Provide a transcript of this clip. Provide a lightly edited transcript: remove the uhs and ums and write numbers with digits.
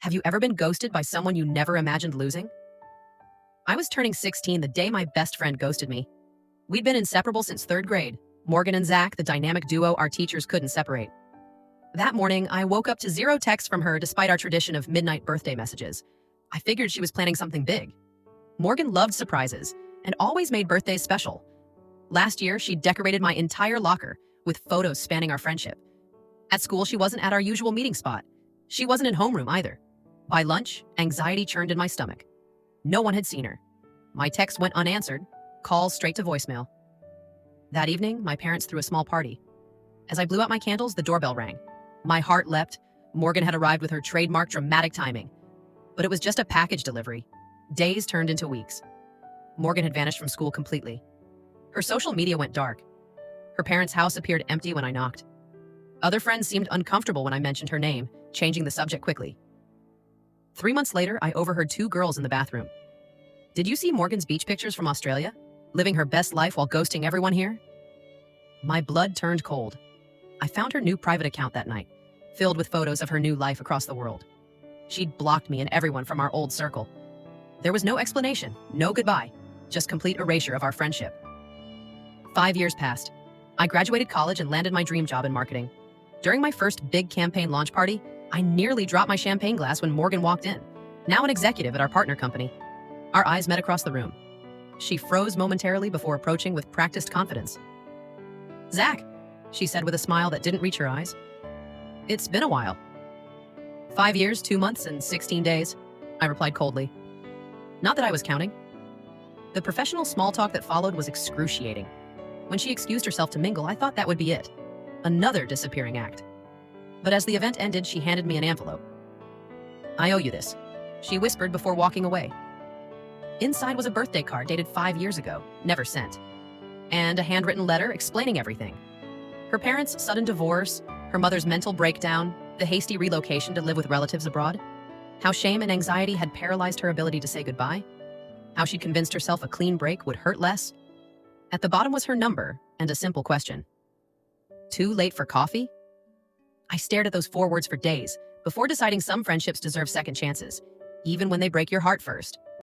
Have you ever been ghosted by someone you never imagined losing? I was turning 16 the day my best friend ghosted me. We'd been inseparable since third grade. Morgan and Zach, the dynamic duo our teachers couldn't separate. That morning, I woke up to zero texts from her despite our tradition of midnight birthday messages. I figured she was planning something big. Morgan loved surprises and always made birthdays special. Last year, she decorated my entire locker with photos spanning our friendship. At school, she wasn't at our usual meeting spot. She wasn't in homeroom either. By lunch, anxiety churned in my stomach. No one had seen her. My texts went unanswered, calls straight to voicemail. That evening, my parents threw a small party. As I blew out my candles, the doorbell rang. My heart leapt. Morgan had arrived with her trademark dramatic timing. But it was just a package delivery. Days turned into weeks. Morgan had vanished from school completely. Her social media went dark. Her parents' house appeared empty when I knocked. Other friends seemed uncomfortable when I mentioned her name, changing the subject quickly. 3 months later, I overheard two girls in the bathroom. "Did you see Morgan's beach pictures from Australia? Living her best life while ghosting everyone here?" My blood turned cold. I found her new private account that night, filled with photos of her new life across the world. She'd blocked me and everyone from our old circle. There was no explanation, no goodbye, just complete erasure of our friendship. 5 years passed. I graduated college and landed my dream job in marketing. During my first big campaign launch party, I nearly dropped my champagne glass when Morgan walked in, now an executive at our partner company. Our eyes met across the room. She froze momentarily before approaching with practiced confidence. "Zach," she said with a smile that didn't reach her eyes. "It's been a while." 5 years, 2 months, and 16 days, I replied coldly. Not that I was counting. The professional small talk that followed was excruciating. When she excused herself to mingle, I thought that would be it. Another disappearing act. But as the event ended, she handed me an envelope. "I owe you this," she whispered before walking away. Inside was a birthday card dated 5 years ago, never sent, and a handwritten letter explaining everything. Her parents' sudden divorce, her mother's mental breakdown, the hasty relocation to live with relatives abroad, how shame and anxiety had paralyzed her ability to say goodbye, how she'd convinced herself a clean break would hurt less. At the bottom was her number and a simple question. "Too late for coffee?" I stared at those 4 words for days before deciding some friendships deserve second chances, even when they break your heart first.